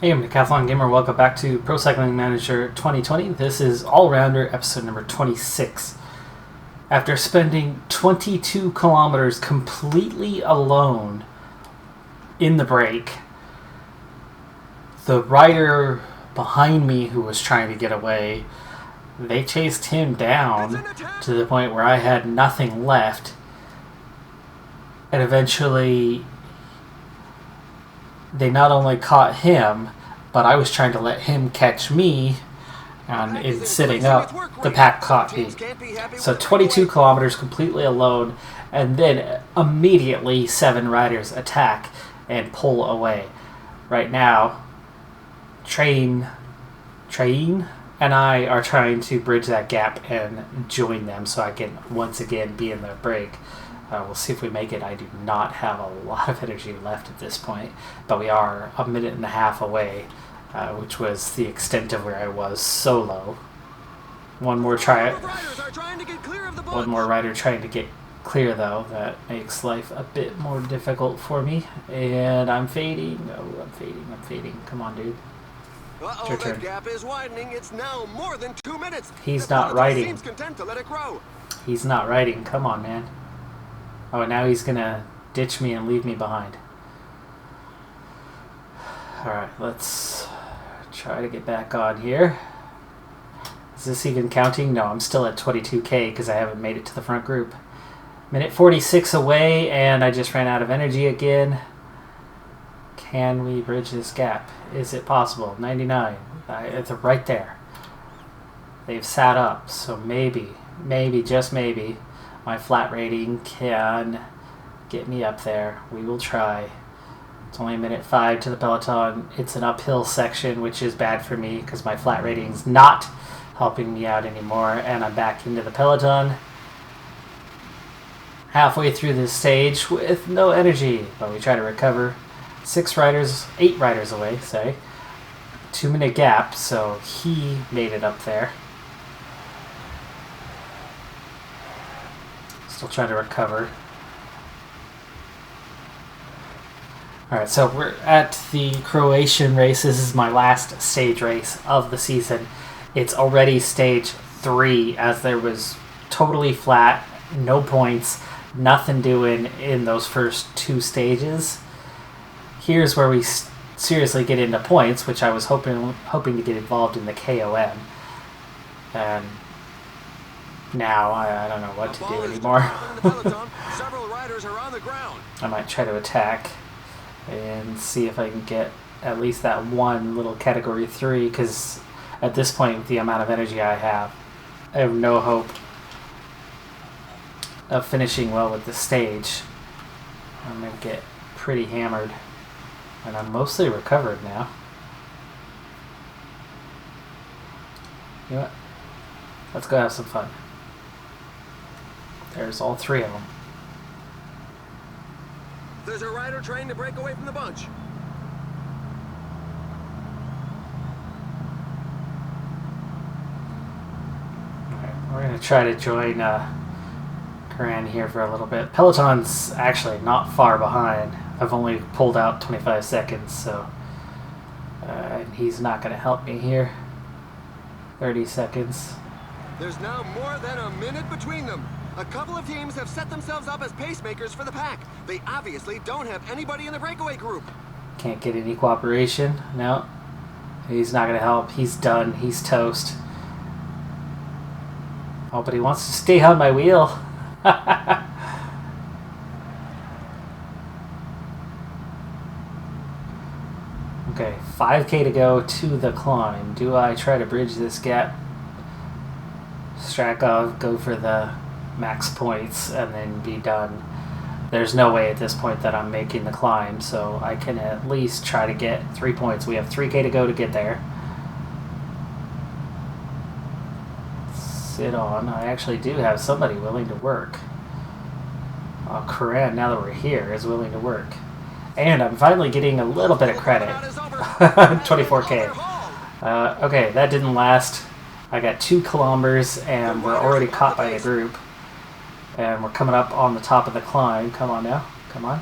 Hey, I'm Decathlon Gamer. Welcome back to Pro Cycling Manager 2020. This is All Rounder episode number 26. After spending 22 kilometers completely alone in the break, the rider behind me who was trying to get away, they chased him down to the point where I had nothing left, and eventually they not only caught him, but I was trying to let him catch me, and in sitting up, the pack caught me. So 22 kilometers completely alone, and then immediately 7 riders attack and pull away. Right now, Train and I are trying to bridge that gap and join them so I can once again be in the break. We'll see if we make it. I do not have a lot of energy left at this point, but we are a minute and a half away, which was the extent of where I was solo. One more rider trying to get clear, though. That makes life a bit more difficult for me. And I'm fading. Oh, I'm fading. Come on, dude. It's your turn. The gap is widening. It's now more than 2 minutes. He's not riding. Seems content to let it grow. He's not riding. Come on, man. Oh, and now he's gonna ditch me and leave me behind. Alright, let's try to get back on here. Is this even counting? No, I'm still at 22k because I haven't made it to the front group. Minute 46 away, and I just ran out of energy again. Can we bridge this gap? Is it possible? 99. It's right there. They've sat up, so maybe, just maybe, my flat rating can get me up there. We will try. It's only a minute 5 to the peloton. It's an uphill section, which is bad for me because my flat rating's not helping me out anymore, and I'm back into the peloton. Halfway through this stage with no energy, but we try to recover. 8 riders away, sorry. 2-minute gap, so he made it up there. Still trying to recover. Alright, so we're at the Croatian race. This is my last stage race of the season. It's already stage 3, as there was totally flat, no points, nothing doing in those first 2 stages. Here's where we seriously get into points, which I was hoping to get involved in the KOM. And now I don't know what to do anymore. I might try to attack and see if I can get at least that one little category 3, because at this point, with the amount of energy I have no hope of finishing well with the stage. I'm going to get pretty hammered, and I'm mostly recovered now. You know what? Let's go have some fun. There's all 3 of them. There's a rider trying to break away from the bunch. Okay, we're going to try to join Coran here for a little bit. Peloton's actually not far behind. I've only pulled out 25 seconds, so and he's not going to help me here. 30 seconds. There's now more than a minute between them. A couple of teams have set themselves up as pacemakers for the pack. They obviously don't have anybody in the breakaway group. Can't get any cooperation. No. He's not going to help. He's done. He's toast. Oh, but he wants to stay on my wheel. Okay, 5k to go to the climb. Do I try to bridge this gap? Strakov, go for the max points, and then be done. There's no way at this point that I'm making the climb, so I can at least try to get 3 points. We have 3k to go to get there. Sit on. I actually do have somebody willing to work. Coran, now that we're here, is willing to work. And I'm finally getting a little bit of credit. 24k. Okay, that didn't last. I got 2 kilometers, and we're already caught by the group. And we're coming up on the top of the climb. Come on now. Come on.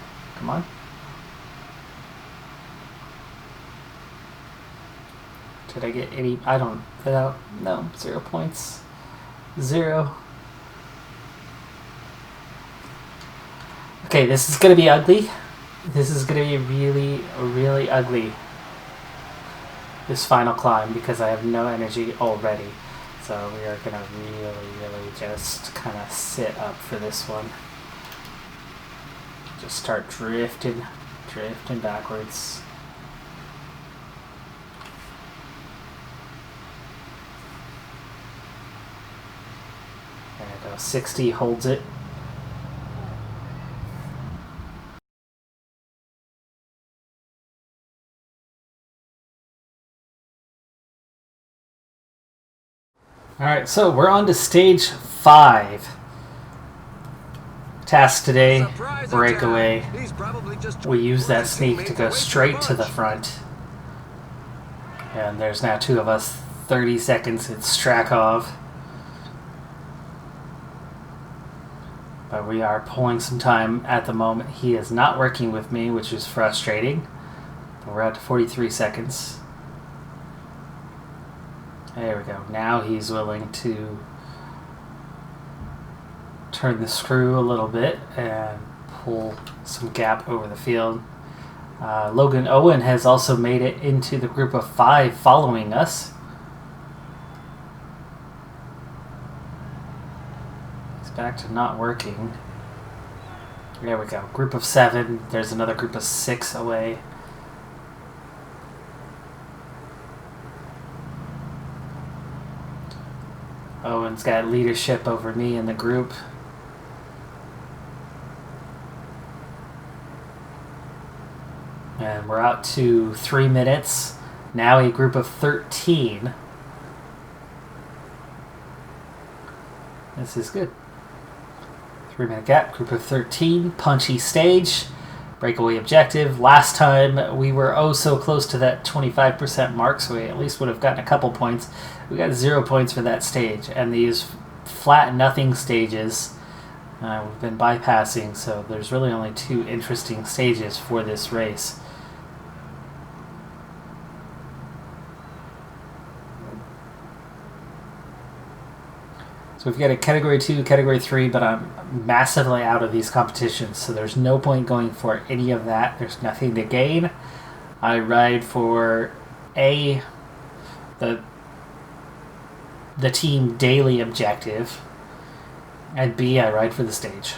Did I get any? I don't. No, 0 points. 0. Okay, this is going to be ugly. This is going to be really, really ugly. This final climb, because I have no energy already. So we are going to really, really just kind of sit up for this one. Just start drifting backwards. And 60 holds it. Alright, so we're on to stage 5. Task today, breakaway. We use that sneak to go straight to the front. And there's now 2 of us. 30 seconds, it's Strakov. But we are pulling some time at the moment. He is not working with me, which is frustrating. We're at 43 seconds. There we go. Now he's willing to turn the screw a little bit and pull some gap over the field. Logan Owen has also made it into the group of 5 following us. He's back to not working. There we go. Group of 7. There's another group of 6 away. Owen's got leadership over me in the group. And we're out to 3 minutes. Now a group of 13. This is good. 3-minute gap, group of 13. Punchy stage. Breakaway objective. Last time we were oh so close to that 25% mark, so we at least would have gotten a couple points. We got 0 points for that stage, and these flat nothing stages we've been bypassing, so there's really only 2 interesting stages for this race. So we've got a Category 2, Category 3, but I'm massively out of these competitions, so there's no point going for any of that. There's nothing to gain. I ride for A, the team daily objective, and B, I ride for the stage.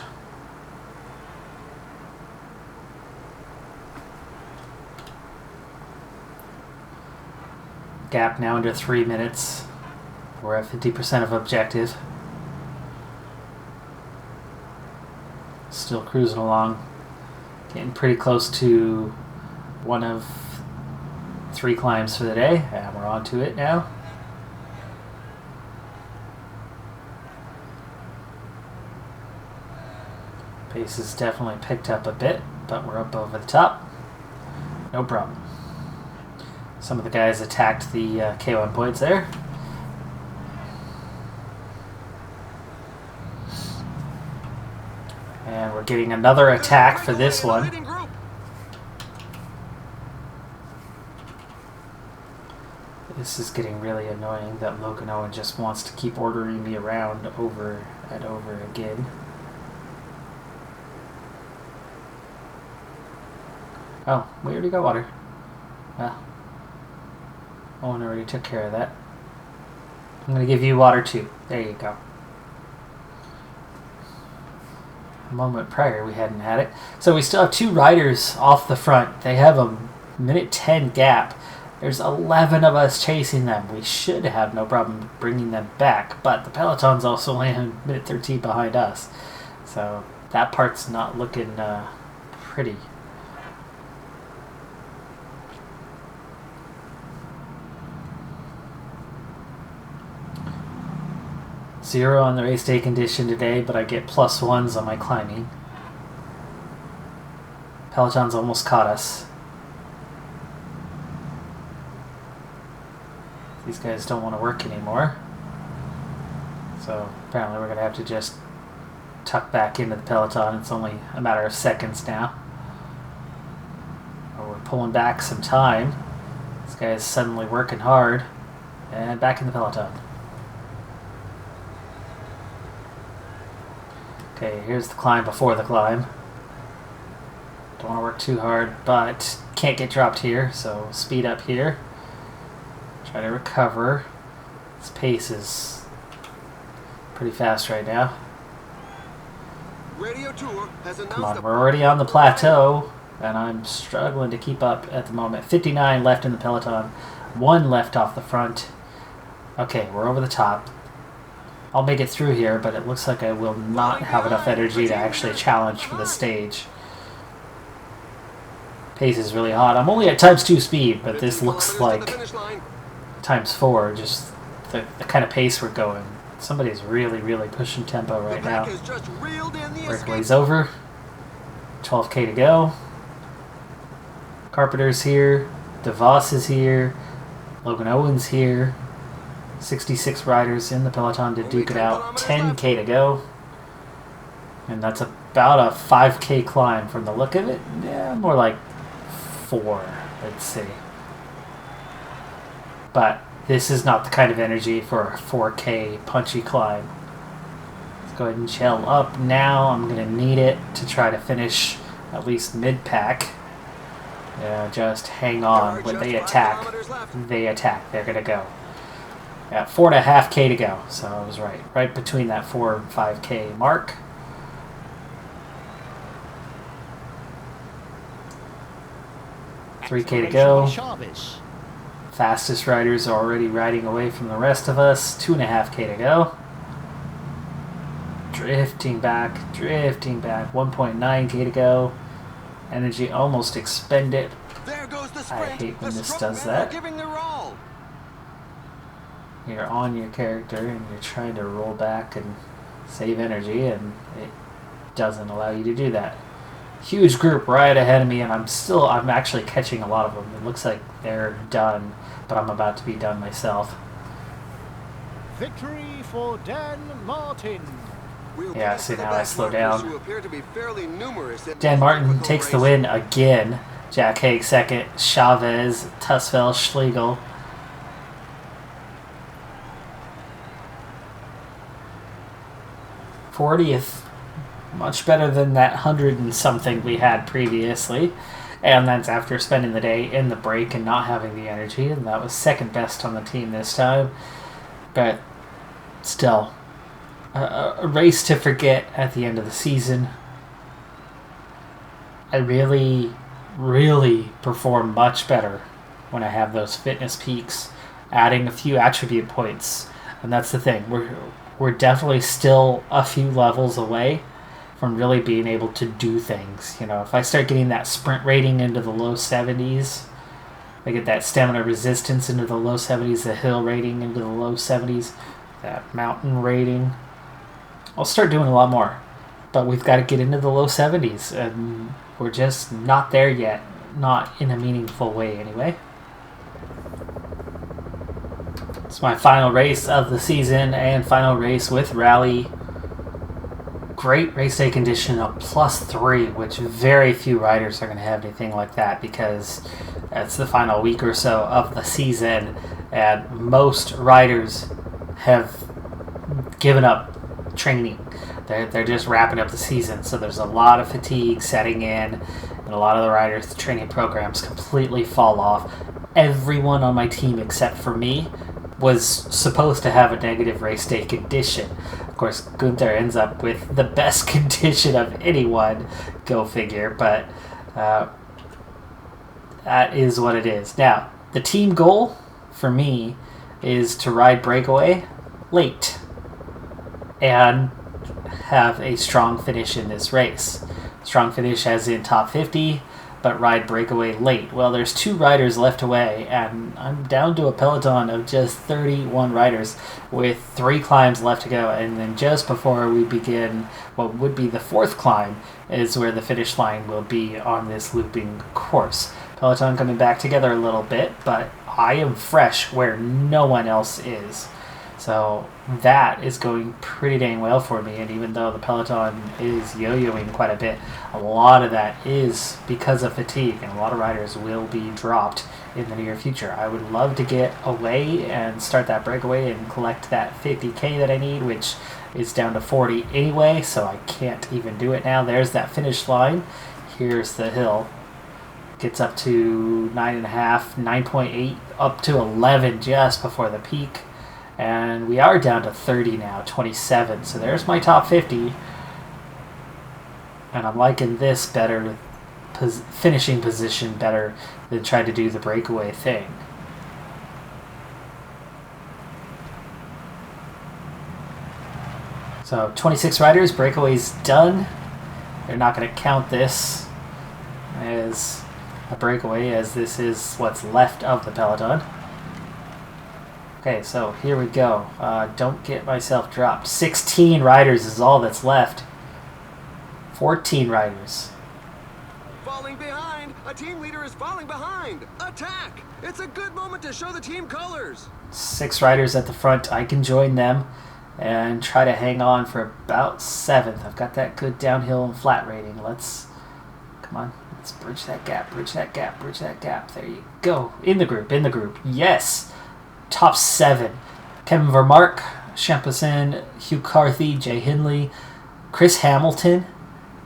Gap now under 3 minutes. We're at 50% of objective. Still cruising along. Getting pretty close to one of 3 climbs for the day, and we're on to it now. Pace has definitely picked up a bit, but we're up over the top. No problem. Some of the guys attacked the K1 points there. And we're getting another attack for this one. This is getting really annoying that Logan Owen just wants to keep ordering me around over and over again. Oh, we already got water. Well, Owen already took care of that. I'm going to give you water too. There you go. A moment prior we hadn't had it. So we still have 2 riders off the front. They have a minute 10 gap. There's 11 of us chasing them. We should have no problem bringing them back, but the peloton's also only a minute 13 behind us. So that part's not looking pretty. Zero on the race day condition today, but I get +1s on my climbing. Peloton's almost caught us. These guys don't want to work anymore. So apparently we're going to have to just tuck back into the peloton. It's only a matter of seconds now. Or we're pulling back some time. This guy is suddenly working hard. And back in the peloton. Okay, here's the climb before the climb. Don't want to work too hard, but can't get dropped here, so speed up here. Try to recover. This pace is pretty fast right now. Radio Tour has announced Come on, we're already on the plateau, and I'm struggling to keep up at the moment. 59 left in the peloton, 1 left off the front. Okay, we're over the top. I'll make it through here, but it looks like I will not have enough energy to actually challenge for the stage. Pace is really hot. I'm only at ×2 speed, but this looks like ×4, just the kind of pace we're going. Somebody's really, really pushing tempo right now. Breakaway's over. 12K to go. Carpenter's here. DeVos is here. Logan Owen's here. 66 riders in the peloton to duke it out. 10K to go. And that's about a 5K climb from the look of it. Yeah, more like 4, let's see. But this is not the kind of energy for a 4K punchy climb. Let's go ahead and chill up now. I'm going to need it to try to finish at least mid-pack. Yeah, just hang on. When they attack, they're going to go. Yeah, 4.5K to go, so I was right. Right between that 4 and 5K mark. $3K to go. Fastest riders are already riding away from the rest of us. 2.5K to go. Drifting back, 1.9K to go. Energy almost expended. I hate when this does that. You're on your character and you're trying to roll back and save energy, and it doesn't allow you to do that. Huge group right ahead of me, and I'm actually catching a lot of them. It looks like they're done, but I'm about to be done myself. Victory for Dan Martin. Yeah, see, now I slow down. Dan Martin takes the win again. Jack Haig second. Chavez, Tusfeld, Schlegel. '40th. Much better than that 100 and something we had previously. And that's after spending the day in the break and not having the energy. And that was second best on the team this time. But still, a race to forget at the end of the season. I really, really perform much better when I have those fitness peaks, adding a few attribute points. And that's the thing. We're definitely still a few levels away from really being able to do things. You know, if I start getting that sprint rating into the low 70s, I get that stamina resistance into the low 70s, the hill rating into the low 70s, that mountain rating, I'll start doing a lot more. But we've got to get into the low 70s, and we're just not there yet. Not in a meaningful way, anyway. It's my final race of the season and final race with Rally. Great race day condition of +3, which very few riders are going to have anything like that because it's the final week or so of the season, and most riders have given up training. They're just wrapping up the season, so there's a lot of fatigue setting in, and a lot of the riders' training programs completely fall off. Everyone on my team except for me was supposed to have a negative race day condition. Of course, Gunther ends up with the best condition of anyone, go figure, but that is what it is. Now, the team goal for me is to ride breakaway late and have a strong finish in this race. Strong finish as in top 50, but ride breakaway late. Well, there's 2 riders left away, and I'm down to a peloton of just 31 riders with 3 climbs left to go. And then just before we begin what would be the 4th climb is where the finish line will be on this looping course. Peloton coming back together a little bit, but I am fresh where no one else is. So that is going pretty dang well for me, and even though the peloton is yo-yoing quite a bit, a lot of that is because of fatigue, and a lot of riders will be dropped in the near future. I would love to get away and start that breakaway and collect that 50k that I need, which is down to 40 anyway, so I can't even do it now. There's that finish line. Here's the hill. Gets up to 9.5, 9.8, up to 11 just before the peak. And we are down to 30 now, 27. So there's my top 50. And I'm liking this better, finishing position better than trying to do the breakaway thing. So 26 riders, breakaway's done. They're not going to count this as a breakaway, as this is what's left of the peloton. Okay, so here we go. Don't get myself dropped. 16 riders is all that's left. 14 riders. Falling behind! A team leader is falling behind! Attack! It's a good moment to show the team colors! 6 riders at the front. I can join them and try to hang on for about 7th. I've got that good downhill and flat rating. Come on. Let's bridge that gap, bridge that gap, bridge that gap. There you go. In the group. Yes! Top 7. Kevin Vermark, Champussin, Hugh Carthy, Jay Hindley, Chris Hamilton,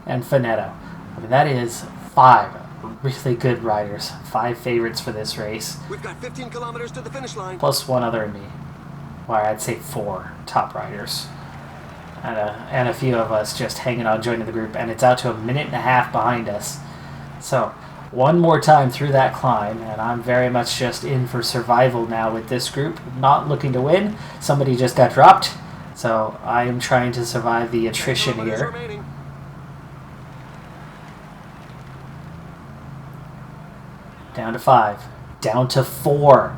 and Finetto. I mean, that is 5 really good riders. 5 favorites for this race. We've got 15 kilometers to the finish line. Plus 1 other in me. Well, I'd say 4 top riders. And a few of us just hanging on joining the group. And it's out to a minute and a half behind us. So, one more time through that climb, and I'm very much just in for survival now with this group. Not looking to win. Somebody just got dropped. So, I am trying to survive the attrition here. Remaining. Down to 5. Down to 4.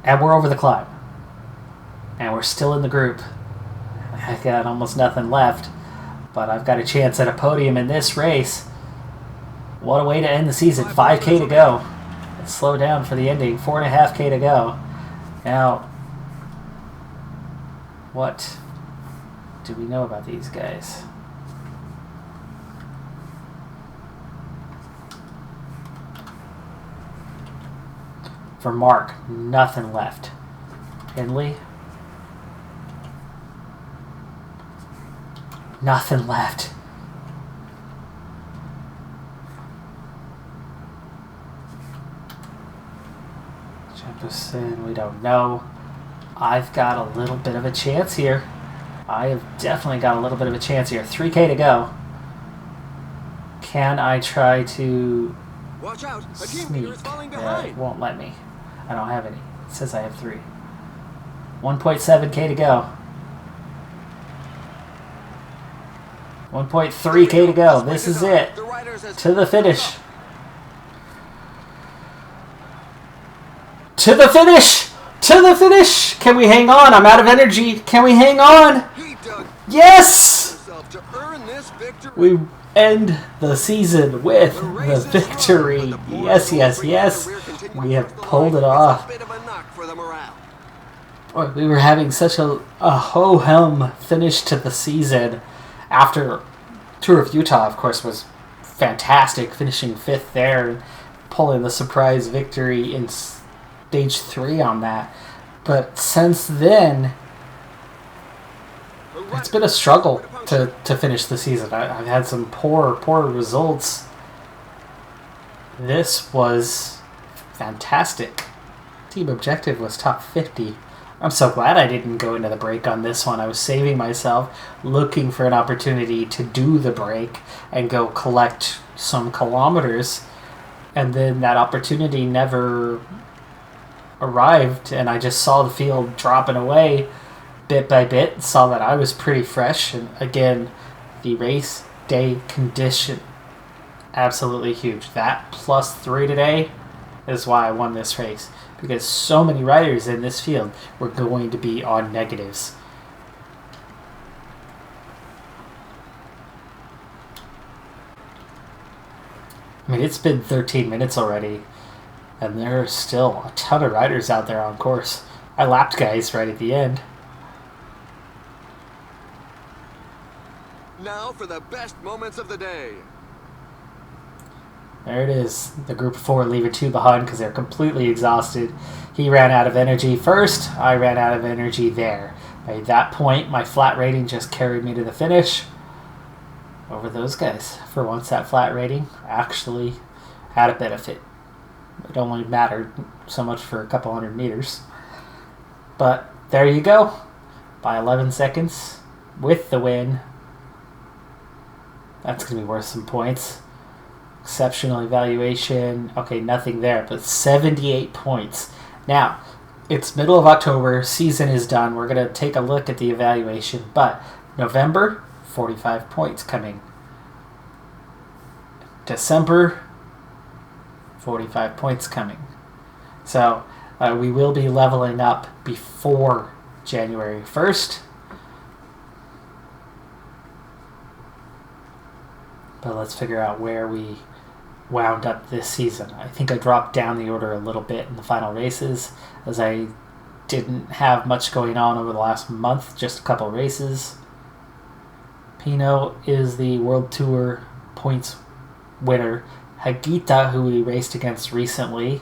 And we're over the climb. And we're still in the group. I've got almost nothing left. But I've got a chance at a podium in this race. What a way to end the season. 5K to go. Let's slow down for the ending. 4.5K to go. Now, what do we know about these guys? For Mark, nothing left. Hindley? Nothing left. Jefferson, we don't know. I've got a little bit of a chance here. I have definitely got a little bit of a chance here. 3K to go. Can I try to Watch out! A team sneak? leader is falling behind. It won't let me. I don't have any. It says I have 3. 1.7K to go. 1.3K to go. This is it. To the finish. To the finish! To the finish! Can we hang on? I'm out of energy. Can we hang on? Yes! We end the season with the victory. Yes, yes, yes. We have pulled it off. Boy, we were having such a ho-hum finish to the season. After Tour of Utah, of course, was fantastic, finishing 5th there and pulling the surprise victory in stage 3 on that. But since then, it's been a struggle to finish the season. I've had some poor results. This was fantastic. Team objective was top 50. I'm so glad I didn't go into the break on this one. I was saving myself, looking for an opportunity to do the break and go collect some kilometers. And then that opportunity never arrived, and I just saw the field dropping away bit by bit, saw that I was pretty fresh. And again, the race day condition, absolutely huge. That plus 3 today is why I won this race. Because so many riders in this field were going to be on negatives. I mean, it's been 13 minutes already. And there are still a ton of riders out there on course. I lapped guys right at the end. Now for the best moments of the day. There it is. The group of 4 leaving 2 behind because they're completely exhausted. He ran out of energy first. I ran out of energy there. By that point, my flat rating just carried me to the finish over those guys. For once, that flat rating actually had a benefit. It only mattered so much for a couple hundred meters. But there you go. By 11 seconds with the win. That's going to be worth some points. Exceptional evaluation. Okay, nothing there, but 78 points. Now, it's middle of October. Season is done. We're going to take a look at the evaluation. But November, 45 points coming. December, 45 points coming. So we will be leveling up before January 1st. But let's figure out where we wound up this season. I think I dropped down the order a little bit in the final races, as I didn't have much going on over the last month, just a couple races. Pino is the World Tour points winner. Hagita, who we raced against recently,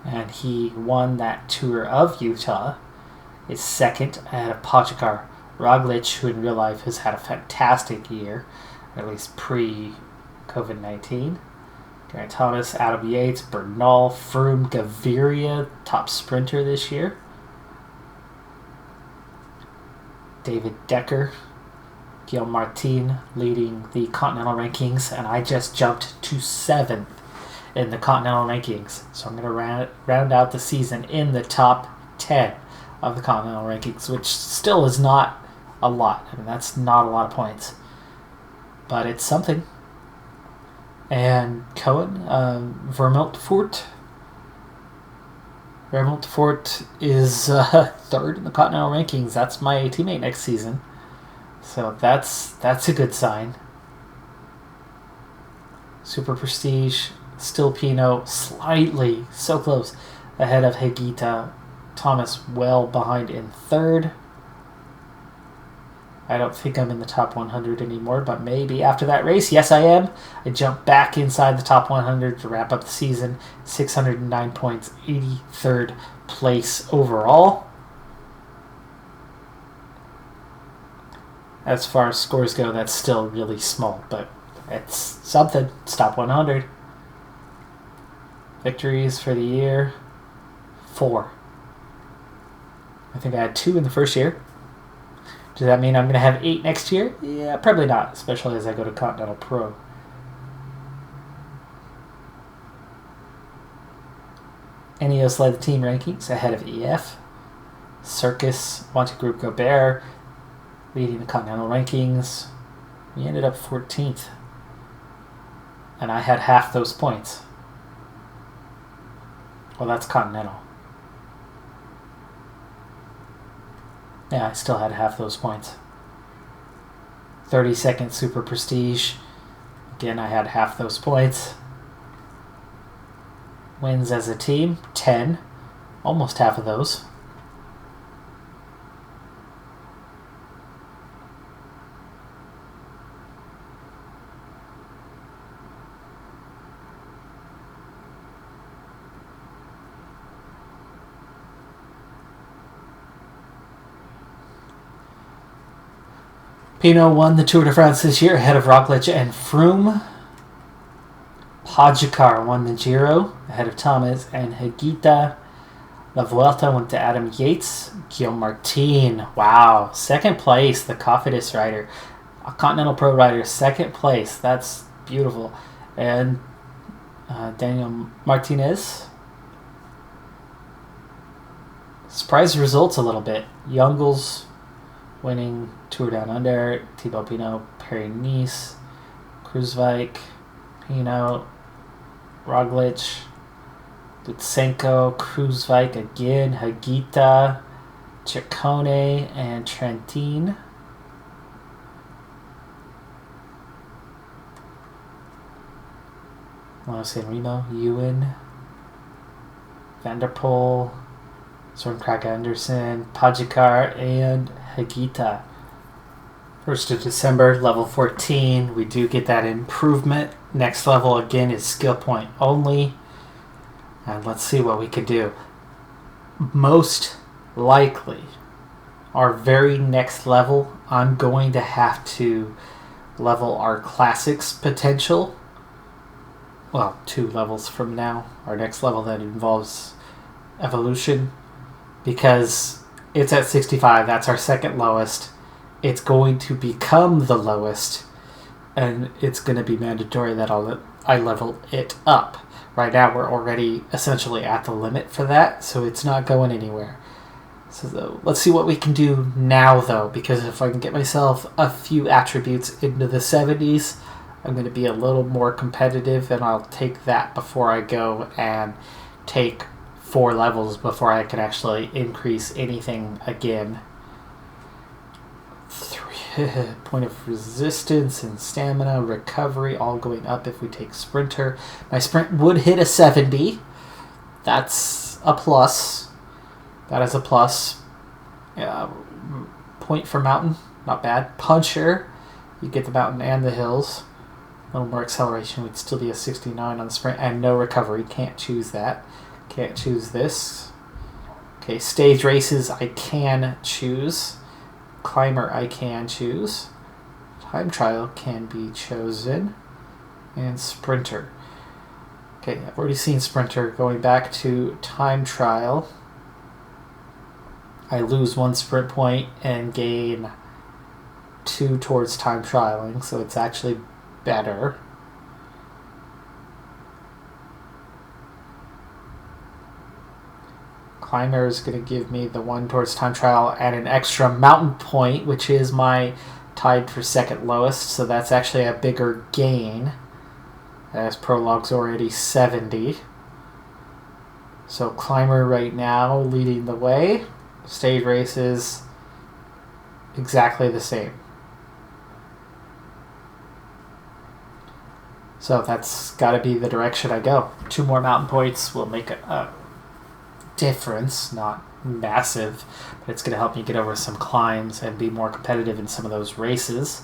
and he won that Tour of Utah, is second ahead of Pogačar. Roglic, who in real life has had a fantastic year, at least pre-COVID-19. Geraint Thomas, Adam Yates, Bernal, Froome, Gaviria, top sprinter this year. David Decker, Guillaume Martin leading the Continental rankings, and I just jumped to 7th in the Continental rankings. So I'm going to round out the season in the top 10 of the Continental rankings, which still is not a lot. I mean, that's not a lot of points. But it's something. And Cohen, Vermont Fort is 3rd in the Continental rankings. That's my teammate next season. So that's a good sign. Super Prestige, still Pinot, slightly, so close, ahead of Hagita. Thomas well behind in 3rd. I don't think I'm in the top 100 anymore, but maybe after that race. Yes, I am. I jumped back inside the top 100 to wrap up the season. 609 points, 83rd place overall. As far as scores go, that's still really small, but it's something. It's top 100. Victories for the year, 4. I think I had 2 in the first year. Does that mean I'm going to have 8 next year? Yeah, probably not, especially as I go to Continental Pro. Ineos led the team rankings ahead of EF. Circus, Monte Group Gobert leading the Continental rankings. We ended up 14th. And I had half those points. Well, that's Continental. Yeah, I still had half those points. 32nd Super Prestige. Again, I had half those points. Wins as a team, 10. Almost half of those. Pinot won the Tour de France this year ahead of Roglic and Froome. Pogačar won the Giro ahead of Thomas and Hagita. La Vuelta went to Adam Yates. Guillaume Martin, wow, 2nd place, the Cofidis rider. A Continental Pro rider, 2nd place. That's beautiful. And Daniel Martinez. Surprise results a little bit. Youngles winning Tour Down Under, Thibaut Pinot, Paris-Nice, Kruijswijk, Pinot, Roglic, Lutsenko, Kruijswijk again, Hagita, Ciccone, and Trentin. San Remo, Ewan, Vanderpool, Zornkraka Anderson, Pajikar, and Hagita. 1st of December, level 14. We do get that improvement. Next level again is skill point only. And let's see what we can do. Most likely, our very next level, I'm going to have to level our classics potential. Well, 2 levels from now. Our next level that involves evolution. Because it's at 65. That's our second lowest. It's going to become the lowest. And it's going to be mandatory that I level it up. Right now we're already essentially at the limit for that. So it's not going anywhere. So let's see what we can do now, though, because if I can get myself a few attributes into the 70s, I'm going to be a little more competitive, and I'll take that before I go and take 4 levels before I can actually increase anything again. 3 point of resistance and stamina, recovery, all going up if we take Sprinter. My sprint would hit a 70. That's a plus. That is a plus. Point for mountain, not bad. Puncher, you get the mountain and the hills. A little more acceleration, would still be a 69 on the sprint, and no recovery. Can't choose that. Can't choose this. Okay, stage races I can choose. Climber I can choose. Time trial can be chosen. And sprinter. Okay, I've already seen sprinter. Going back to time trial, I lose 1 sprint point and gain 2 towards time trialing, so it's actually better. Climber is going to give me the 1 towards time trial and an extra mountain point, which is my tied for second lowest, so that's actually a bigger gain, as Prologue's already 70. So Climber right now leading the way. Stage races exactly the same. So that's got to be the direction I go. 2 more mountain points will make a difference, not massive, but it's going to help me get over some climbs and be more competitive in some of those races.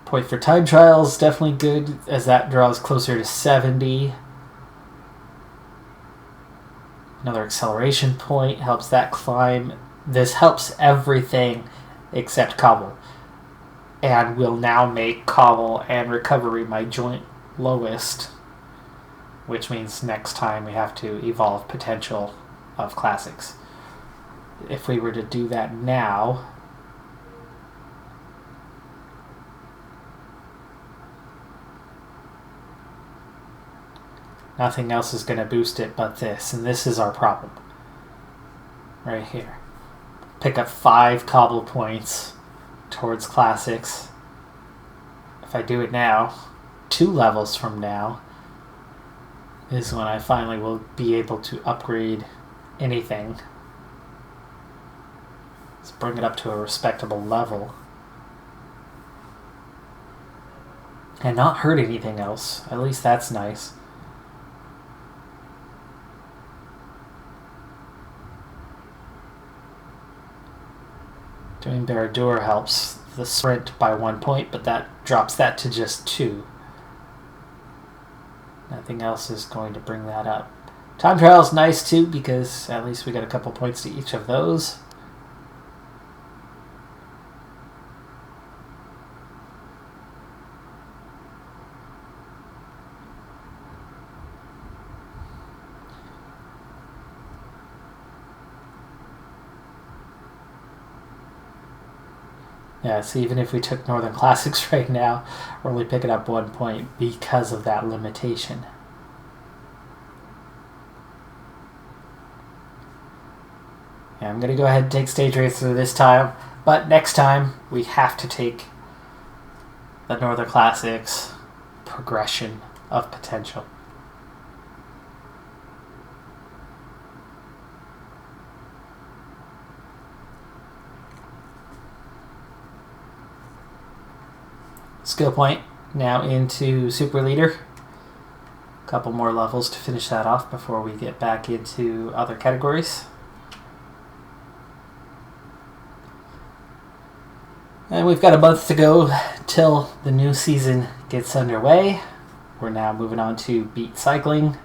Point for time trials, definitely good, as that draws closer to 70. Another acceleration point helps that climb. This helps everything except cobble. And will now make cobble and recovery my joint lowest, which means next time we have to evolve potential of classics. If we were to do that now, nothing else is going to boost it but this, and this is our problem. Right here. Pick up 5 cobble points towards classics. If I do it now, 2 levels from now, is when I finally will be able to upgrade anything. Let's bring it up to a respectable level. And not hurt anything else. At least that's nice. Doing Baradur helps the sprint by 1 point, but that drops that to just 2. Nothing else is going to bring that up. Time trial is nice too, because at least we got a couple points to each of those. Yeah, so even if we took Northern Classics right now, we're only picking up 1 point because of that limitation. Yeah, I'm going to go ahead and take Stage Racer this time, but next time we have to take the Northern Classics progression of potential. Skill point now into Super Leader. couple more levels to finish that off before we get back into other categories. And we've got a month to go till the new season gets underway. We're now moving on to beat cycling.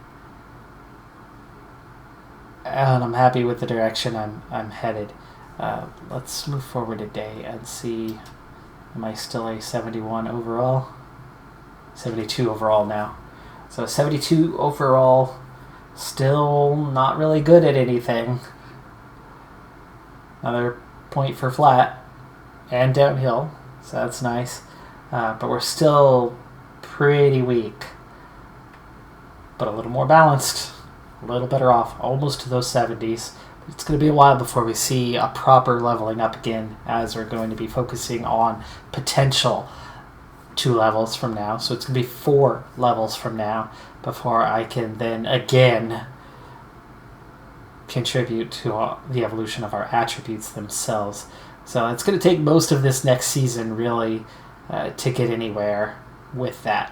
And I'm happy with the direction I'm headed. Let's move forward a day and see, am I still a 71 overall? 72 overall now. So 72 overall, still not really good at anything. Another point for flat and downhill, so that's nice. But we're still pretty weak. But a little more balanced, a little better off, almost to those 70s. It's going to be a while before we see a proper leveling up again, as we're going to be focusing on potential 2 levels from now. So it's going to be 4 levels from now before I can then again contribute to the evolution of our attributes themselves. So it's going to take most of this next season really to get anywhere with that.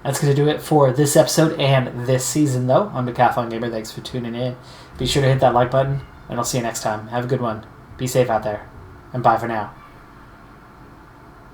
That's going to do it for this episode and this season, though. I'm Decathlon Gamer. Thanks for tuning in. Be sure to hit that like button, and I'll see you next time. Have a good one. Be safe out there, and bye for now.